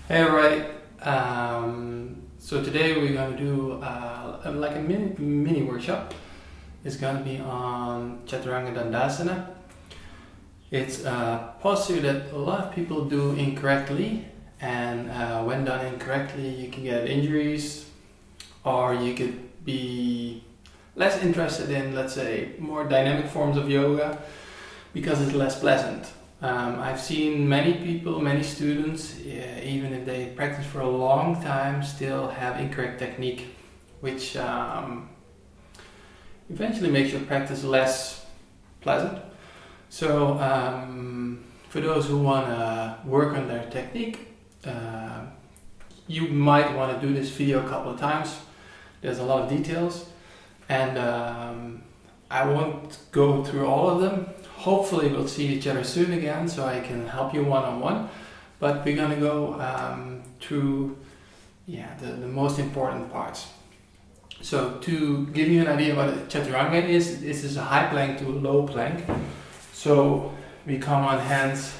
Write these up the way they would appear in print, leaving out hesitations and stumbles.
Hey everybody. So today we're going to do like a mini workshop. It's going to be on Chatturanga Dandasana. It's a posture that a lot of people do incorrectly, and when done incorrectly you can get injuries, or you could be less interested in, let's say, more dynamic forms of yoga because it's less pleasant. I've seen many people, many students, even if they practice for a long time, still have incorrect technique, which eventually makes your practice less pleasant. So for those who want to work on their technique, you might want to do this video a couple of times. There's a lot of details, and I won't go through all of them. Hopefully we'll see each other soon again, so I can help you one-on-one. But we're gonna go through the most important parts. So to give you an idea what a Chaturanga is, this is a high plank to a low plank. So we come on hands.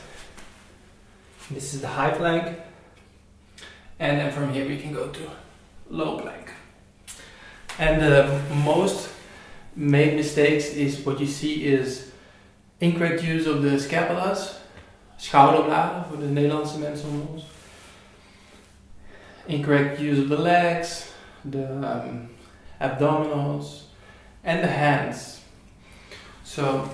This is the high plank, and then from here we can go to low plank. And the most made mistakes is what you see is incorrect use of the scapulas, schouderbladen voor de Nederlandse mensen onder ons. Incorrect use of the legs, the abdominals, and the hands. So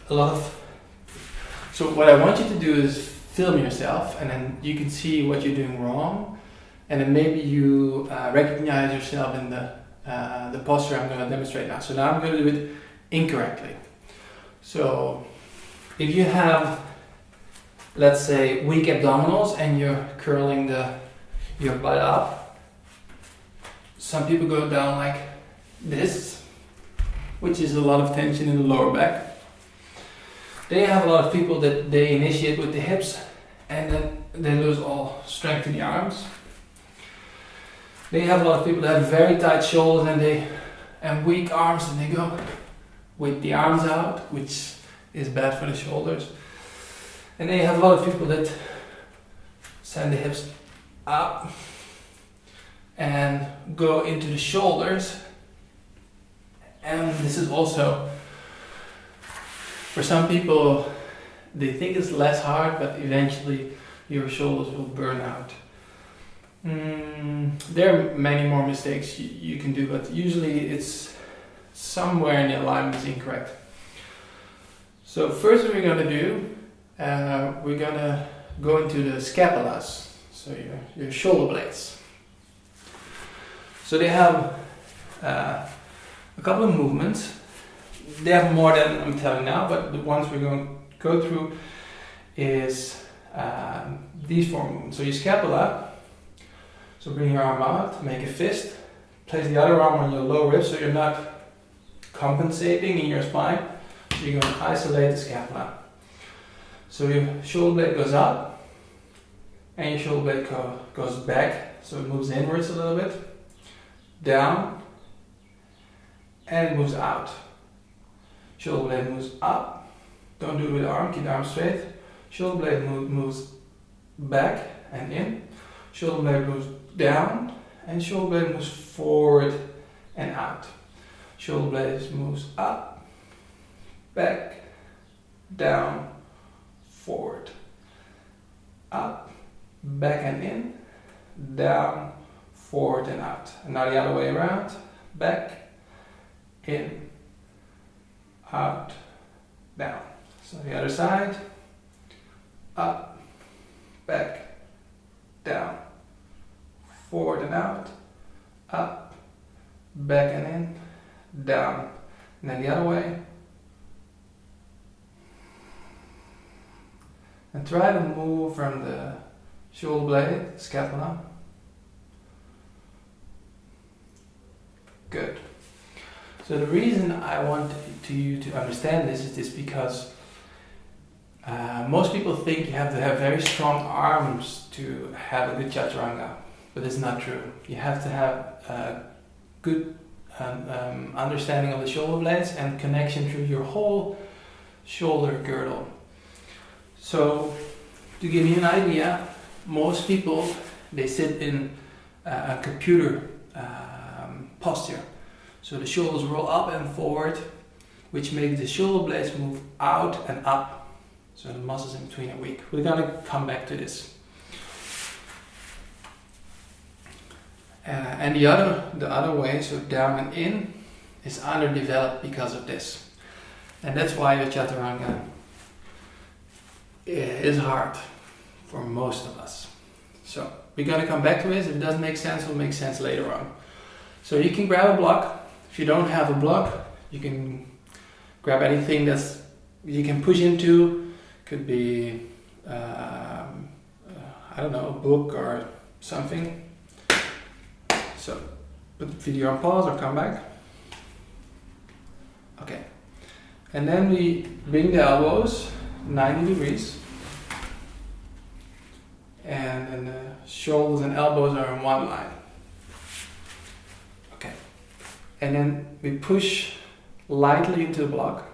what I want you to do is film yourself, and then you can see what you're doing wrong, and then maybe you recognize yourself in the posture I'm going to demonstrate now. So now I'm going to do it incorrectly. So if you have, let's say, weak abdominals and you're curling your butt up, some people go down like this, which is a lot of tension in the lower back. Then you have a lot of people that they initiate with the hips and then they lose all strength in the arms. Then you have a lot of people that have very tight shoulders and weak arms, and they go with the arms out, which is bad for the shoulders. And then you have a lot of people that send the hips up and go into the shoulders. And this is also, for some people, they think it's less hard, but eventually your shoulders will burn out. There are many more mistakes you can do, but usually it's somewhere in the alignment is incorrect. So first what we're going to do, we're going to go into the scapulas, so your shoulder blades. So they have a couple of movements. They have more than I'm telling now, but the ones we're going to go through is these four movements. So your scapula, so bring your arm out, make a fist, place the other arm on your low rib so you're not compensating in your spine. So you're going to isolate the scapula. So your shoulder blade goes up and your shoulder blade goes back, so it moves inwards a little bit, down, and it moves out. Shoulder blade moves up, don't do it with the arm, keep the arm straight. Shoulder blade moves back and in, shoulder blade moves down, and shoulder blade moves forward and out. Shoulder blade moves up, back, down, forward, up, back and in, down, forward and out. And now the other way around, back, in, out, down. So the other side, up, back, down, forward and out, up, back and in, down, and then the other way. And try to move from the shoulder blade, scapula. Good. So the reason I want you to understand this is because most people think you have to have very strong arms to have a good Chaturanga, but it's not true. You have to have a good understanding of the shoulder blades and connection through your whole shoulder girdle. So to give you an idea, most people, they sit in a computer posture. So the shoulders roll up and forward, which makes the shoulder blades move out and up. So the muscles in between are weak. We're gonna come back to this. And the other way, so down and in, is underdeveloped because of this. And that's why your Chatturanga is hard for most of us. So we're gonna come back to this. If it doesn't make sense, it'll make sense later on. So you can grab a block. If you don't have a block, you can grab anything that's you can push into. Could be, I don't know, a book or something. So put the video on pause or come back. Okay. And then we bring the elbows 90 degrees. And then the shoulders and elbows are in one line. Okay. And then we push lightly into the block.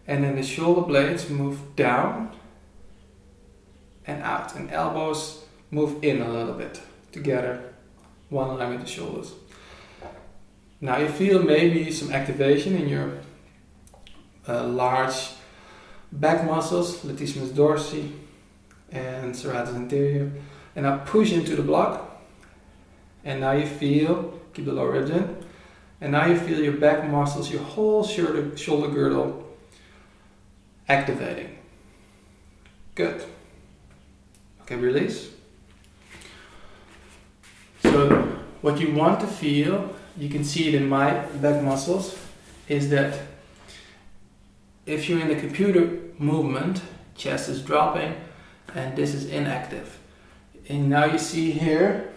And then the shoulder blades move down and out. And elbows move in a little bit together. One line with the shoulders. Now you feel maybe some activation in your large back muscles, latissimus dorsi and serratus anterior. And now push into the block. And now you feel, keep the lower ribs in. And now you feel your back muscles, your whole shoulder girdle activating. Good. Okay, release. So what you want to feel, you can see it in my back muscles, is that if you're in the computer movement, chest is dropping and this is inactive. And now you see here,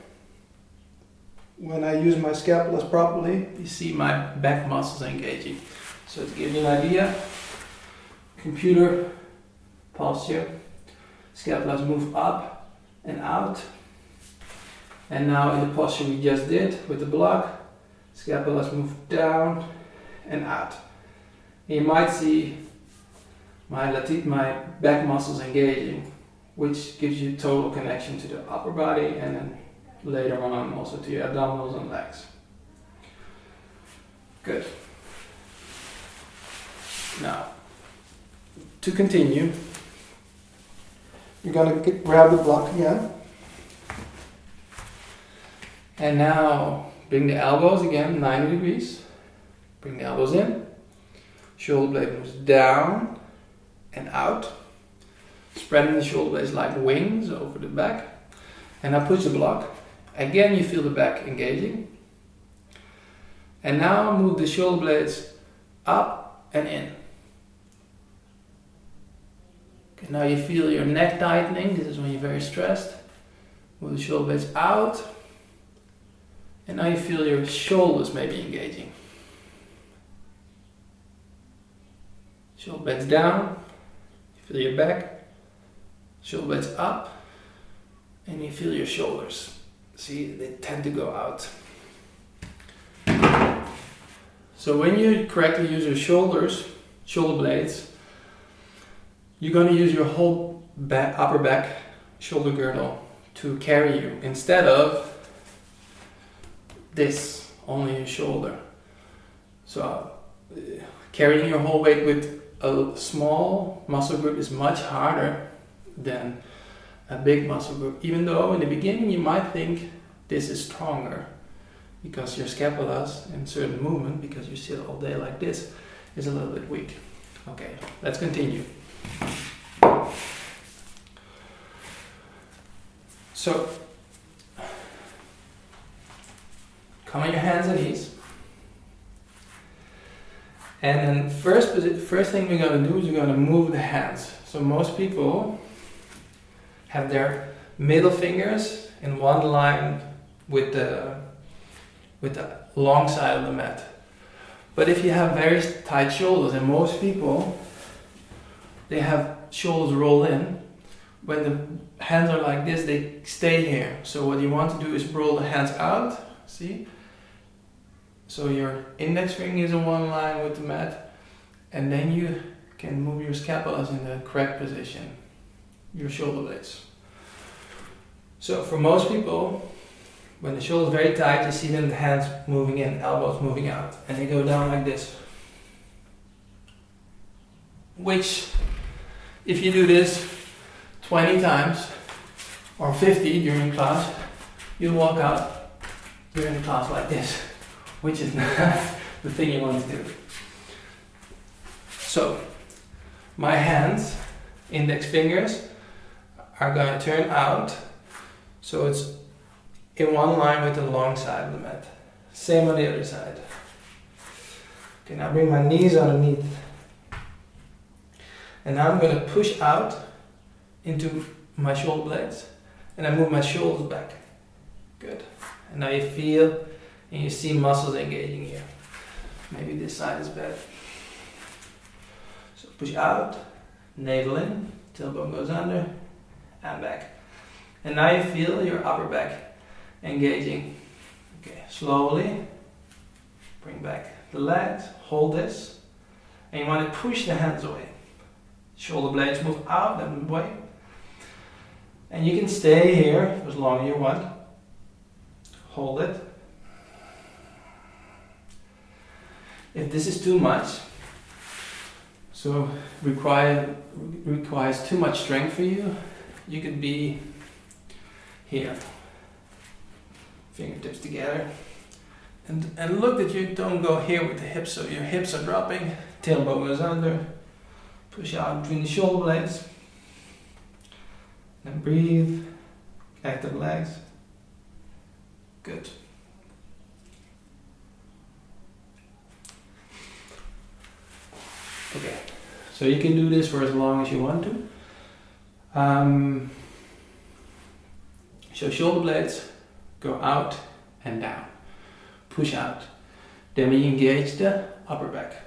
when I use my scapulas properly, you see my back muscles engaging. So to give you an idea, computer posture, scapulas move up and out. And now in the posture we just did with the block, scapulas move down and out. And you might see my back muscles engaging, which gives you total connection to the upper body and then later on also to your abdominals and legs. Good. Now, to continue, you're going to grab the block again. And now bring the elbows again, 90 degrees. Bring the elbows in. Shoulder blade moves down and out. Spreading the shoulder blades like wings over the back. And now push the block. Again you feel the back engaging. And now move the shoulder blades up and in. Okay, now you feel your neck tightening. This is when you're very stressed. Move the shoulder blades out. And now you feel your shoulders maybe engaging. Shoulder blades down. You feel your back. Shoulder blades up. And you feel your shoulders. See, they tend to go out. So when you correctly use your shoulder blades, you're going to use your whole upper back shoulder girdle to carry you instead of this, only your shoulder. So carrying your whole weight with a small muscle group is much harder than a big muscle group, even though in the beginning you might think this is stronger because your scapulas in certain movement, because you sit all day like this, is a little bit weak. Okay, let's continue. So come on your hands and knees. And then first thing we're going to do is we're going to move the hands. So most people have their middle fingers in one line with the long side of the mat. But if you have very tight shoulders, and most people, they have shoulders roll in, when the hands are like this, they stay here. So what you want to do is roll the hands out, see? So your index finger is in one line with the mat, and then you can move your scapulas in the correct position, your shoulder blades. So for most people, when the shoulder is very tight, you see them the hands moving in, elbows moving out, and they go down like this. Which, if you do this 20 times or 50 during class, you'll walk out during class like this, which is not the thing you want to do. So, my hands, index fingers, are going to turn out so it's in one line with the long side of the mat. Same on the other side. Okay, now bring my knees underneath. And now I'm going to push out into my shoulder blades and I move my shoulders back. Good. And now you feel and you see muscles engaging here. Maybe this side is better. So push out, navel in, tailbone goes under, and back. And now you feel your upper back engaging. Okay, slowly bring back the legs, hold this, and you want to push the hands away. Shoulder blades move out and away. And you can stay here for as long as you want. Hold it. If this is too much, so requires too much strength for you, you could be here. Fingertips together. And look that you don't go here with the hips, so your hips are dropping, tailbone goes under. Push out between the shoulder blades. And breathe. Active legs. Good. Okay. So you can do this for as long as you want to. So shoulder blades go out and down. Push out. Then we engage the upper back.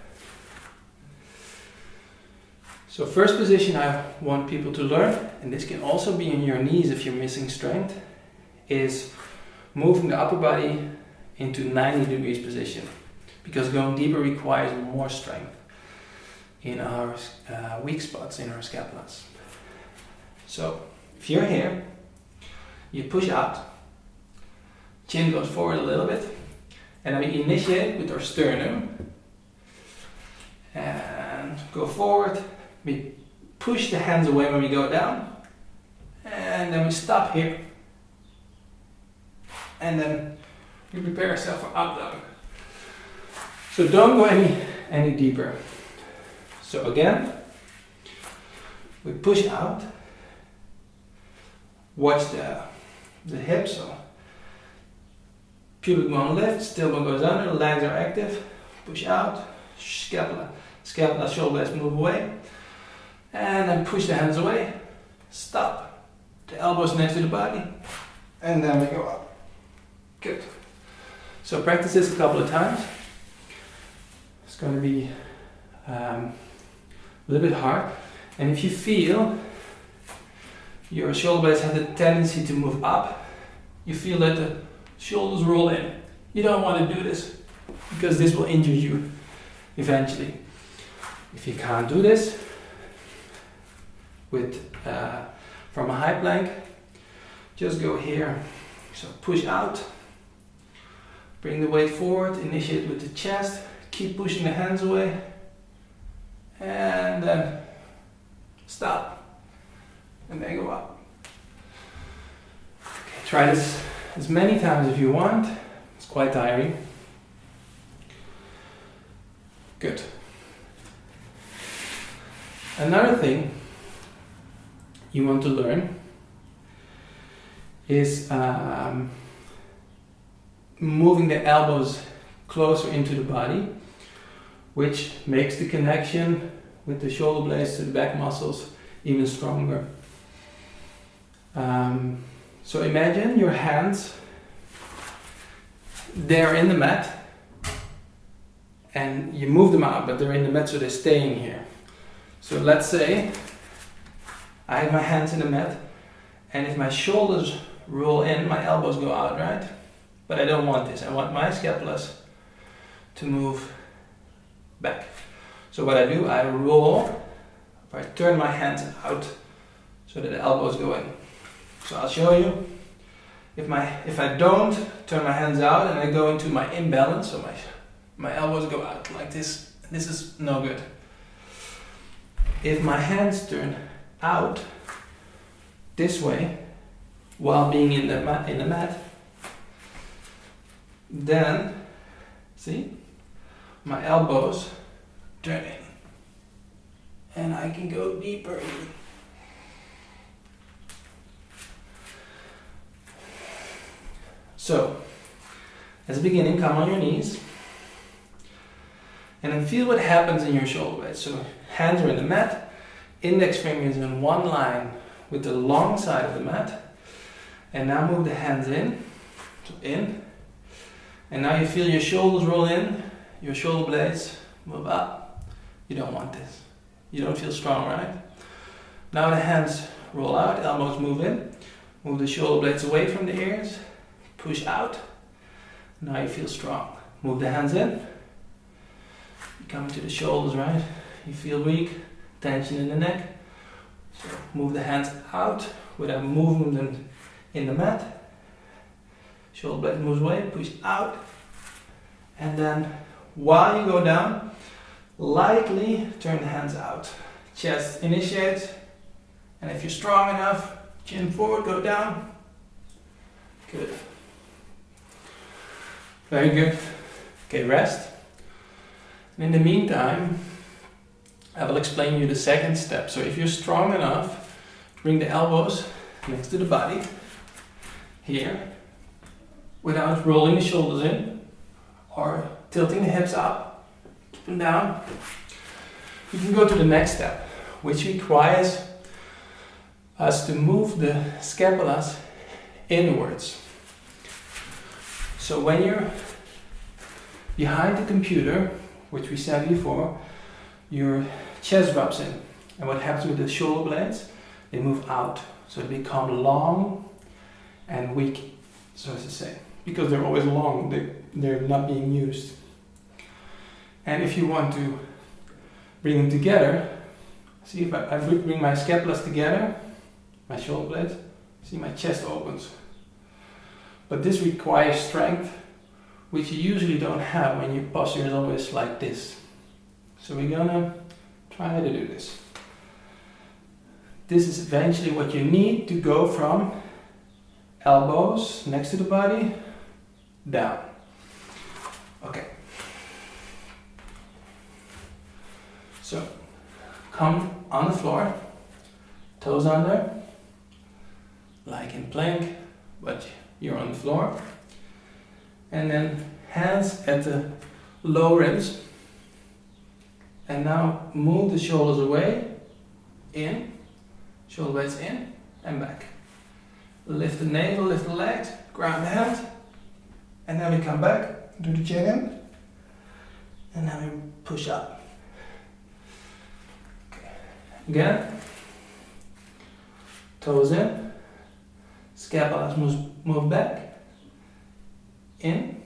So first position I want people to learn, and this can also be in your knees if you're missing strength, is moving the upper body into 90 degrees position, because going deeper requires more strength in our weak spots in our scapulas. So if you're here, you push out, chin goes forward a little bit, and then we initiate with our sternum and go forward. We push the hands away when we go down, and then we stop here, and then we prepare ourselves for up dog. So don't go any deeper. So again, we push out, watch the hips, so pubic bone lifts, tailbone goes under, legs are active, push out, scapula, shoulder blades move away. And then push the hands away, stop, the elbows next to the body, and then we go up. Good. So practice this a couple of times. It's going to be a little bit hard. And if you feel your shoulder blades have the tendency to move up, you feel that the shoulders roll in. You don't want to do this because this will injure you eventually. If you can't do this, from a high plank, just go here. So push out, bring the weight forward, initiate with the chest, keep pushing the hands away, and then stop, and then go up. Okay, try this as many times if you want. It's quite tiring. Good. Another thing you want to learn is moving the elbows closer into the body, which makes the connection with the shoulder blades to the back muscles even stronger. So imagine your hands, they're in the mat, and you move them out, but they're in the mat, so they're staying here. So let's say I have my hands in the mat, and if my shoulders roll in, my elbows go out, right? But I don't want this. I want my scapulas to move back. So what I do, I roll, I turn my hands out so that the elbows go in. So I'll show you. If I don't turn my hands out and I go into my imbalance, so my elbows go out like this is no good. If my hands turn out this way while being in the mat, then see my elbows turn in, and I can go deeper in. So, as a beginning, come on your knees and then feel what happens in your shoulder blades. So, hands are in the mat, index finger is in one line with the long side of the mat, and now move the hands in, so in, and now you feel your shoulders roll in, your shoulder blades move up. You don't want this. You don't feel strong, right? Now the hands roll out, elbows move in, move the shoulder blades away from the ears, push out. Now you feel strong. Move the hands in. You come to the shoulders, right? You feel weak, tension in the neck. So move the hands out with a movement in the mat. Shoulder blade moves away, push out. And then while you go down, lightly turn the hands out. Chest initiates. And if you're strong enough, chin forward, go down. Good. Very good. Okay, rest. And in the meantime, I will explain you the second step. So if you're strong enough, bring the elbows next to the body, here, without rolling the shoulders in, or tilting the hips up, keep them down. You can go to the next step, which requires us to move the scapulas inwards. So when you're behind the computer, which we said before, your chest drops in. And what happens with the shoulder blades? They move out. So they become long and weak, so to say. Because they're always long, they're not being used. And if you want to bring them together, see if I bring my scapulas together, my shoulder blades, see my chest opens. But this requires strength, which you usually don't have when your posture is always like this. So we're gonna try to do this. This is eventually what you need to go from elbows next to the body, down. Okay. So, come on the floor, toes under, like in plank, but you're on the floor. And then hands at the low ribs. And now move the shoulders away, in, shoulder blades in, and back. Lift the navel, lift the legs, ground the hands. And then we come back, do the chin in. And then we push up. Okay. Again. Toes in. Scapulas move back. In,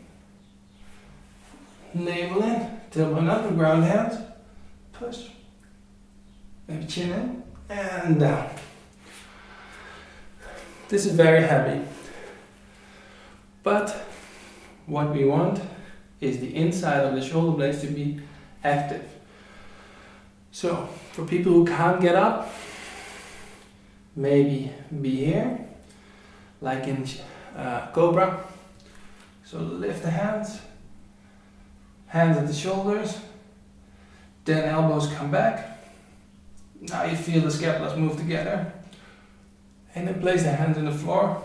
navel in, tailbone up, ground hands, push, maybe chin in, and down. This is very heavy, but what we want is the inside of the shoulder blades to be active. So, for people who can't get up, maybe be here, like in Cobra. So lift the hands at the shoulders, then elbows come back. Now you feel the scapulas move together. And then place the hands on the floor.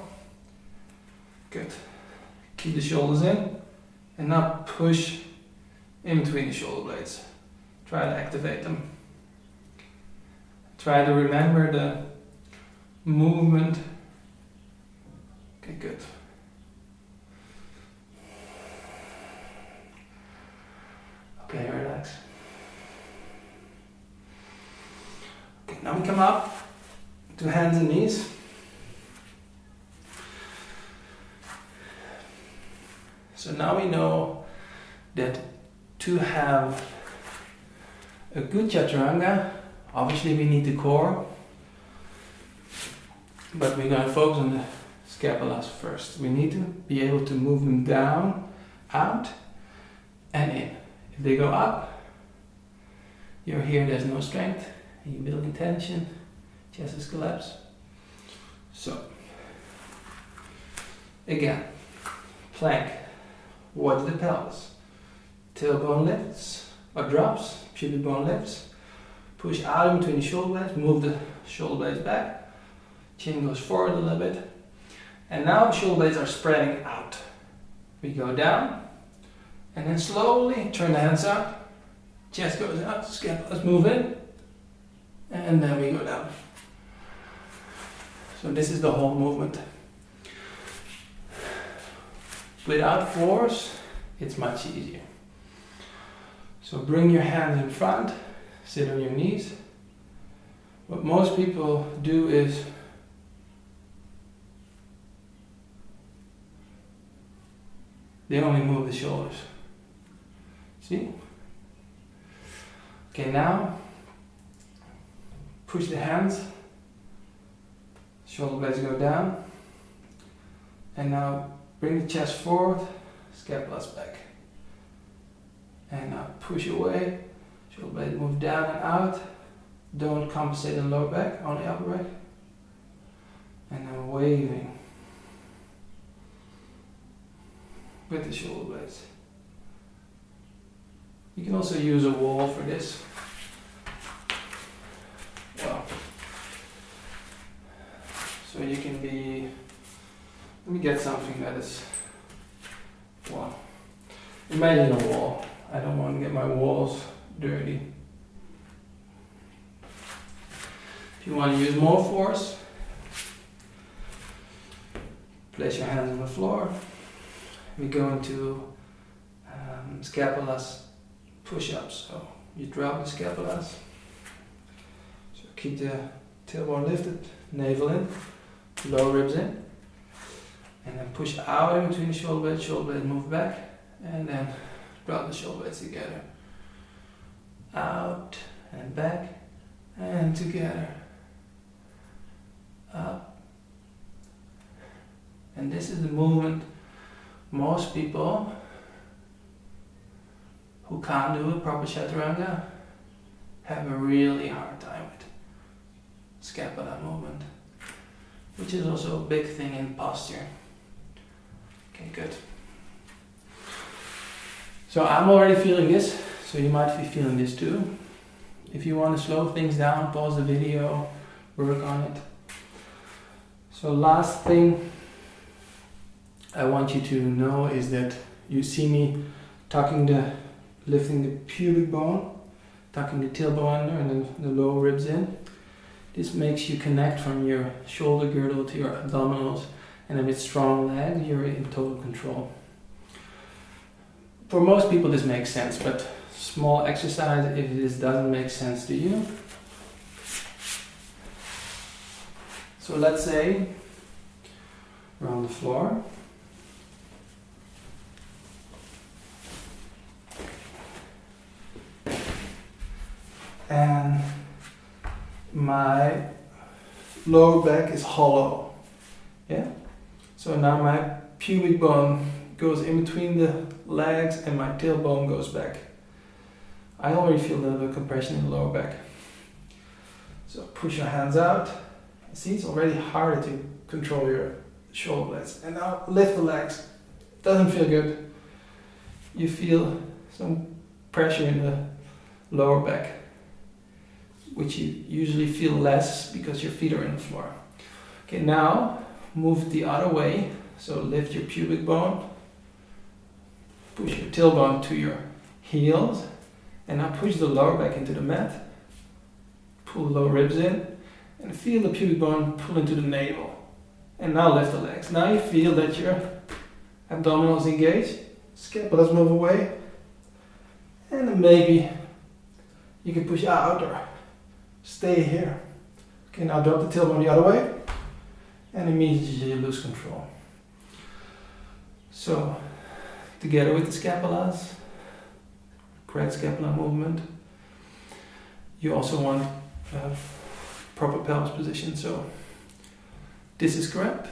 Good. Keep the shoulders in. And now push in between the shoulder blades. Try to activate them. Try to remember the movement. Okay, good. Okay, relax. Okay, now we come up to hands and knees. So now we know that to have a good Chatturanga, obviously we need the core, but we're going to focus on the scapulas first. We need to be able to move them down, out, and in. If they go up, you're here, there's no strength, and you're building tension, chest is collapsed. So, again, plank, watch the pelvis. Tailbone lifts or drops, pubic bone lifts. Push out in between the shoulder blades, move the shoulder blades back. Chin goes forward a little bit. And now the shoulder blades are spreading out. We go down, and then slowly turn the hands up. Chest goes out, scapulas move in, and then we go down. So this is the whole movement. Without force, it's much easier. So bring your hands in front, sit on your knees. What most people do is they only move the shoulders. See? Okay, now push the hands, shoulder blades go down, and now bring the chest forward, scapulas back. And now push away, shoulder blades move down and out. Don't compensate the lower back, only upper back. And then waving with the shoulder blades. You can also use a wall for this. Well, so you can be, let me get something that is, well, imagine a wall. I don't want to get my walls dirty. If you want to use more force, place your hands on the floor. We go into scapulas push-ups. So you drop the scapulas. So keep the tailbone lifted, navel in, lower ribs in, and then push out in between the shoulder blades move back, and then drop the shoulder blades together. Out and back and together. Up. And this is the movement most people who can't do a proper Chatturanga have a really hard time with. Scapular movement, which is also a big thing in posture. Okay, good. So I'm already feeling this, so you might be feeling this too. If you want to slow things down, pause the video, work on it. So last thing I want you to know is that you see me lifting the pubic bone, tucking the tailbone under and then the lower ribs in. This makes you connect from your shoulder girdle to your abdominals, and with strong legs, you're in total control. For most people this makes sense, but small exercise if this doesn't make sense to you. So let's say we're on the floor. And my lower back is hollow. Yeah? So now my pubic bone goes in between the legs and my tailbone goes back. I already feel a little bit of compression in the lower back. So push your hands out. See, it's already harder to control your shoulder blades. And now lift the legs. Doesn't feel good. You feel some pressure in the lower back, which you usually feel less because your feet are in the floor. Okay, now move the other way. So lift your pubic bone, push your tailbone to your heels, and now push the lower back into the mat. Pull the lower ribs in, and feel the pubic bone pull into the navel. And now lift the legs. Now you feel that your abdominals engage, scapulas move away, and then maybe you can push out or stay here. Okay, now drop the tailbone the other way, and immediately you lose control. So, together with the scapulas, correct scapular movement, you also want proper pelvis position. So, this is correct.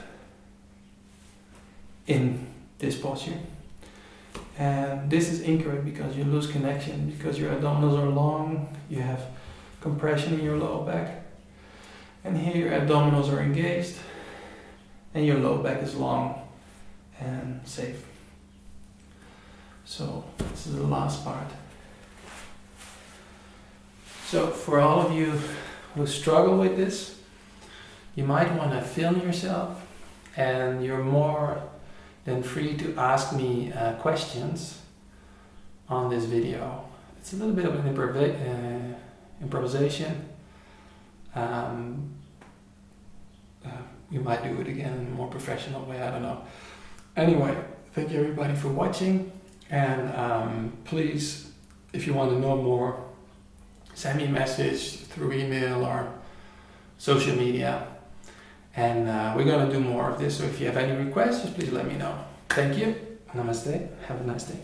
in this posture. And this is incorrect because you lose connection, because your abdominals are long, you have compression in your lower back, and here your abdominals are engaged and your lower back is long and safe. So this is the last part. So for all of you who struggle with this, you might want to film yourself, and you're more than free to ask me questions on this video. It's a little bit of an improvisation. We might do it again in a more professional way, I don't know. Anyway, thank you everybody for watching, and please, if you want to know more, send me a message through email or social media, and we're going to do more of this. So if you have any requests, just please let me know. Thank you. Namaste. Have a nice day.